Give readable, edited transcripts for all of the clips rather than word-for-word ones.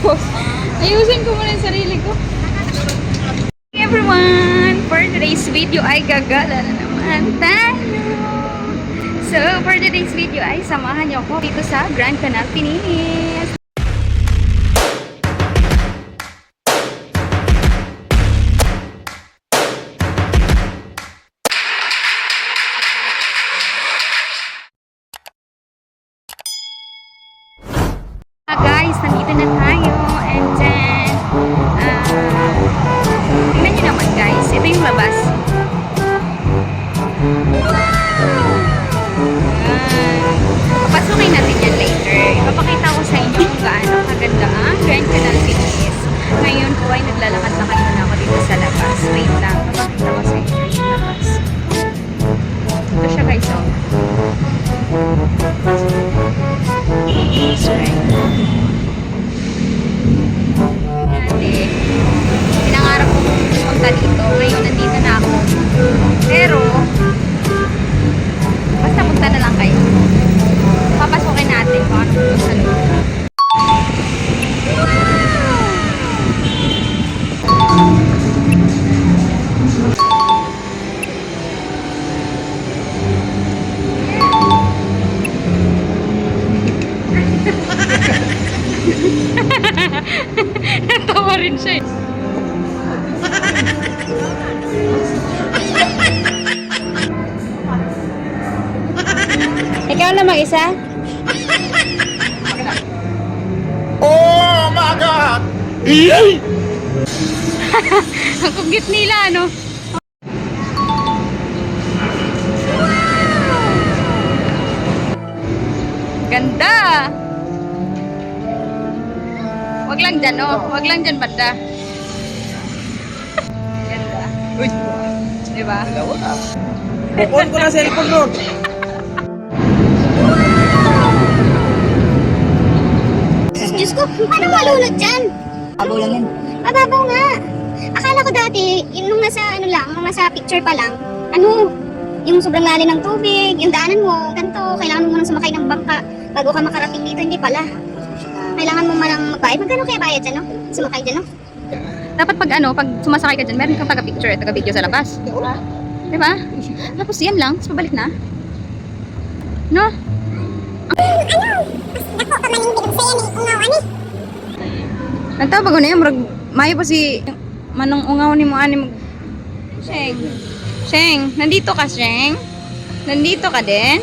post. Ayusin ko muna yung sarili ko. Hey everyone! For today's video ay gagala na naman tayo. So, for today's video ay samahan niyo ako dito sa Grand Canal, Pinis. Guys, nandito na tayo and then tingnan nyo naman guys, ito yung labas. Papasukin natin yan later. Ipapakita ko sa inyo kung gaano kaganda ang Grand Canal Pinis. Ngayon po ay naglalakad-lakad muna ako dito sa labas. Wait lang, papakita ko sa inyo yung labas. Ito siya guys, oh. Pinangarap ko pumunta dito. Ngayon nandito na ako. Pero basta punta na lang kayo. Papasukin natin kung ano po sa loob. Natawa rin siya. Ikaw na mag-isa? Oh my God! Ang kugit nila, ano? Ganda! Wag lang dyan, oh. Wag lang dyan, banda. Ganda. Uy! Diba? On ko na cellphone nun! Diyos ko, paano malunod dyan? Babaw lang yan. Mababaw nga. Akala ko dati, yung nung nasa, ano lang, nung nasa picture pa lang, ano, yung sobrang lalim ng tubig, yung daanan mo, ganito, kailangan mo munang sumakay ng bangka bago ka makarating dito, hindi pala. Kailangan mo manang magbayad. Magkano kaya bayad dyan, no? Sumakay dyan, no? Dapat pag ano, pag sumasakay ka dyan, meron kang taga-picture at taga-video sa labas. Diba? Tapos yan lang, tapos pabalik na. No? Nagtawag ko na yun, murag, mayo pa si manong ungaw ni mo ani mag... Sheng. Sheng, nandito ka, Sheng? Nandito ka din?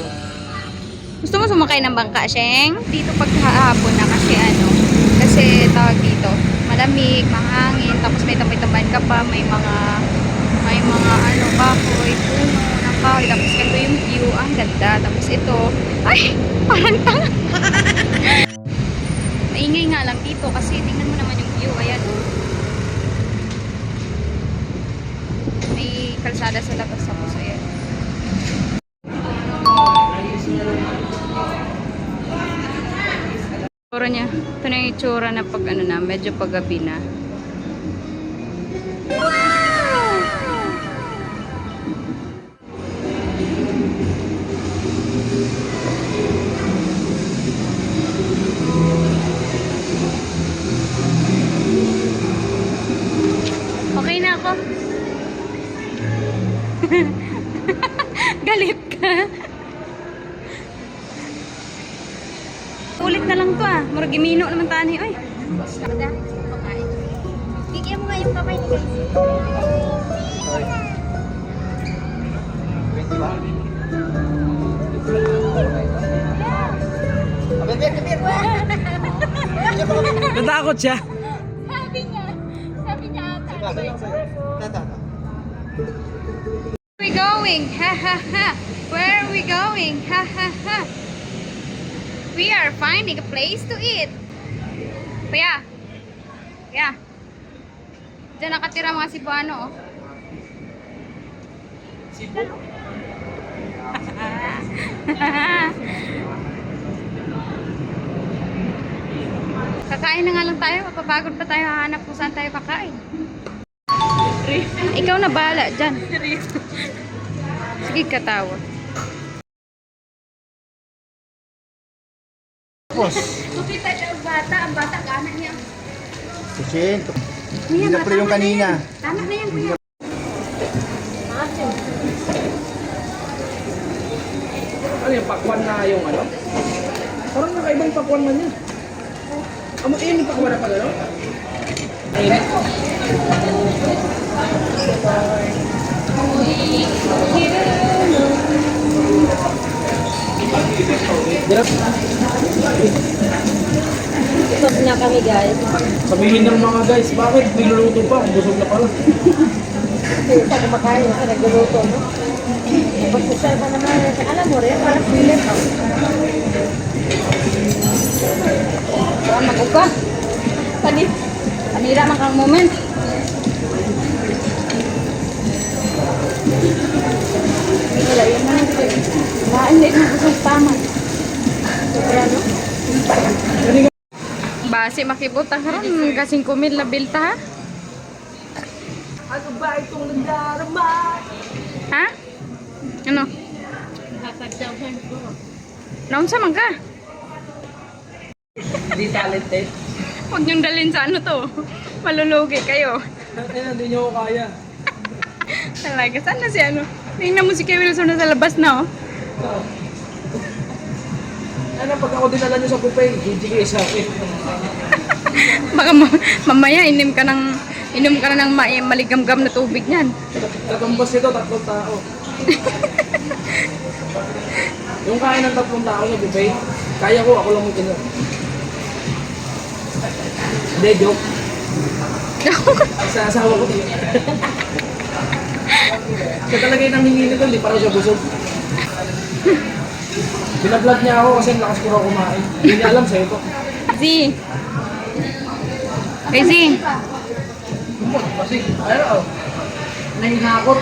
Gusto mo sumakay ng bangka, Sheng? Dito paghahapon na kasi ano, kasi tawag dito, malamig, mahangin, tapos may tambay-tambayan ka pa, may mga ano, kahoy, puno ng kahoy, tapos ganito yung view, ang ganda. Tapos ito, ay, parang tanga. Maingay nga lang dito kasi tingnan mo naman yung view, ayan, oh. May kalsada sa labas, tapos ayan. Itsura niya. Ito na yung itsura na pag ano na, medyo paggabi na. Okay na ako. Galit ka. Ulit na lang to ah. Murag imino naman tani. Ay. Bigyan mo nga yung kamay ni guys. Natakot siya. Sabi niya ata. Where are we going? Ha ha ha. Where are we going? Ha ha ha. We are finding a place to eat. Kuya. Kuya. Diyan nakatira mga Cebuano, oh. Cebu? Kakain na nga lang tayo. Mapapagod pa tayo. Hahanap kung saan tayo kakain. Ikaw na bahala dyan. Sige, katawa. Boss. Kupita siya ang bata. Ang bata, gana niya. Kuya, hindi na pala yung kanina. Tama na yan, kuya. Ano yung pakwan na yung ano? Parang nakaibang pakwan man yan. Yung pakwan na pala, no? Ayun. Dirap. Stop na kami guys. Sabihin ng mga guys, bakit niluluto pa? Busog na pala. Sa kumakain ka, nagluluto mo. Pag-usay pa naman, alam mo rin, parang pilit. Parang mag-uka. Panira man kang moment. Wala, yun na. Mainit na busog tama. Sobra, no? Basi makibuta karon kasing kumil na bilta ha? Ano ba itong nandarama? Ha? Ano? Naunsa man ka? Hindi talented. Huwag niyong dalhin sa ano to. Malulugi kayo. Hindi nyo ako kaya. Talaga, saan na si ano? Tingnan mo si Kay Wilson na sa labas na oh. Ano, pag ako dinala nyo sa buffet, hindi kayo sa akin. Baka mamaya inom ka na ng maligamgam na tubig niyan. Katumbas nito, 3 tao. Yung kain ng 3 tao sa buffet, kaya ko, ako lang mag-inom. Hindi, joke. Sa asawa ko. Siya talaga yung nanghingi nito, hindi parang siya busog. Binablog niya ako kasi lakas ko raw kumain. Hindi niya alam sa'yo to. Z. Hey Z. Kasi, ayaw. Nahinakot.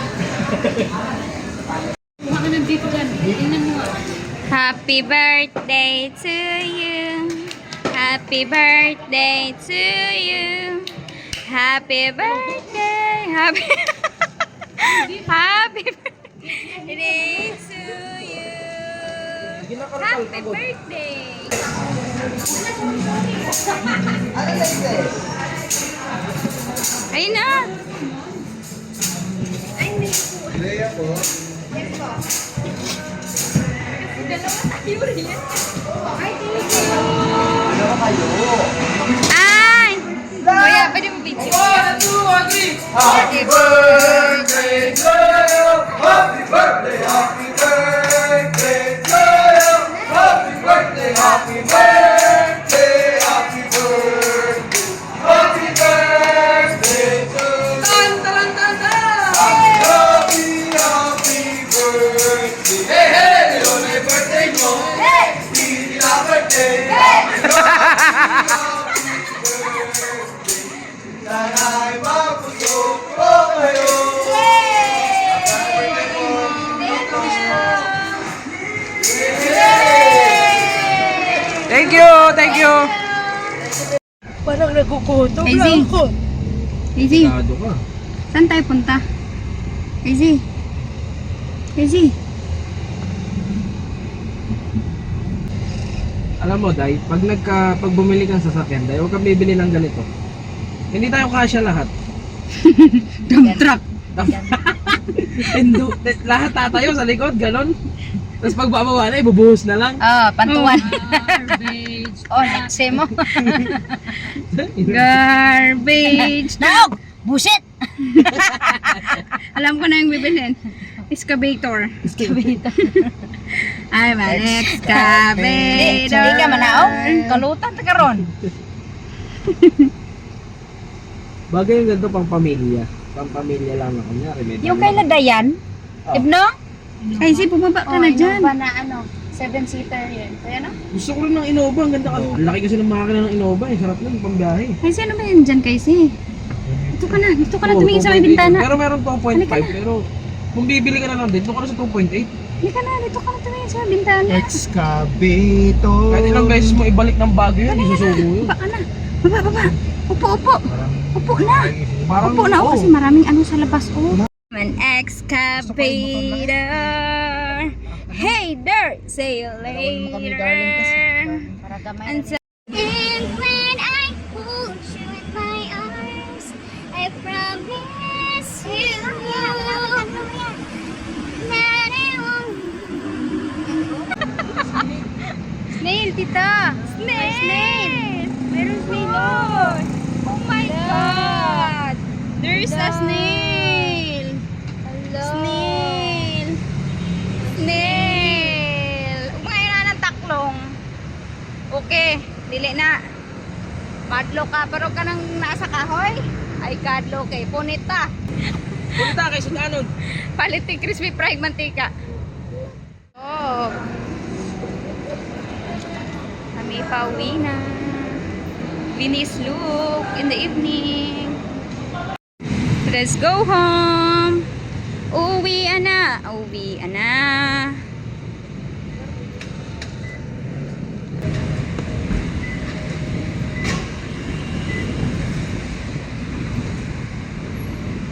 Happy birthday to you. Happy birthday to you. Happy birthday. Happy Happy birthday to you. Happy birthday. Ayun na. Ay! Kuya, pwede mo video? 1, 2, 3. Happy birthday to you. Happy birthday, happy birthday to you. Happy birthday, happy birthday, happy birthday. Happy birthday to you. Tan, tan, tan, tan. Happy, happy birthday. Hey, hey, yun ay birthday mo. Hey! Hindi na birthday. Hey! Nanay, mapusok ko kayo. Thank you, thank you. Parang nagugutom Easy. lang ako. Easy. Sigado ka. Saan tayo punta? Easy. Easy. Alam mo, Day, pag bumili kang sasakyan, Day, huwag kang bibili ng ganito. Hindi tayo kasya lahat. Dump truck. Lahat tatayo sa likod, ganon. Tapos pag bababa na, ibubuhos na lang. Pantuan. Oh, next mo. Garbage. Naog! Buset! Alam ko na yung bibilhin. Excavator. Ay, man. Excavator. Hindi ka manaog. Kalutan ta karon. Bagay yung ganito pang pamilya. Pang pamilya lang na kunyari. Yung kay Dayan, Oh. Ibno? Ay, si bumaba ka na dyan. Innova na ano, 7-seater yun. Kaya na? Gusto ko rin ng Innova. Ang ganda ka. Ang laki kasi ng makina ng Innova. Eh. Sarap lang, pambiyahe. Ay, sino ba yun dyan, Casey? Dito ka na Oo, tumingin sa may 2.8 bintana. Pero meron 2.5. Halika na. Pero kung bibili ka na lang din, doon ka na sa 2.8. Dito ka na tumingin sa may bintana. Excavator. Kahit ilang beses mo ibalik ng bago yun, isusuko yun. Baba ka na. Baba. Upo. Upo na. Parang Upo na ako oo. kasi maraming ano sa labas. Oh. An excavator. Hey there, say you later. And so And when I hold you in my I promise you that I won't. Snail, tita! Snail! Meron snail! Oh my God! There's a snail! Snail! Snail! Umay na ng taklong. Okay, dili na. Madlo ka, pero ka nang nasa kahoy? Ay, kadlo kay punita. Punta kay Sudanon. Palitin crispy fried mantika. Oh. Kami pauwi na. Finish look in the evening. Let's go home. Uwi na. Uwi na.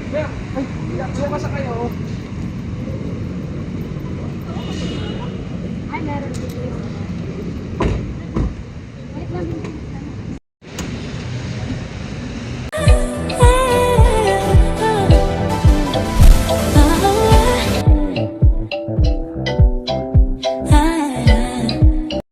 Ay, bukas sa kayo.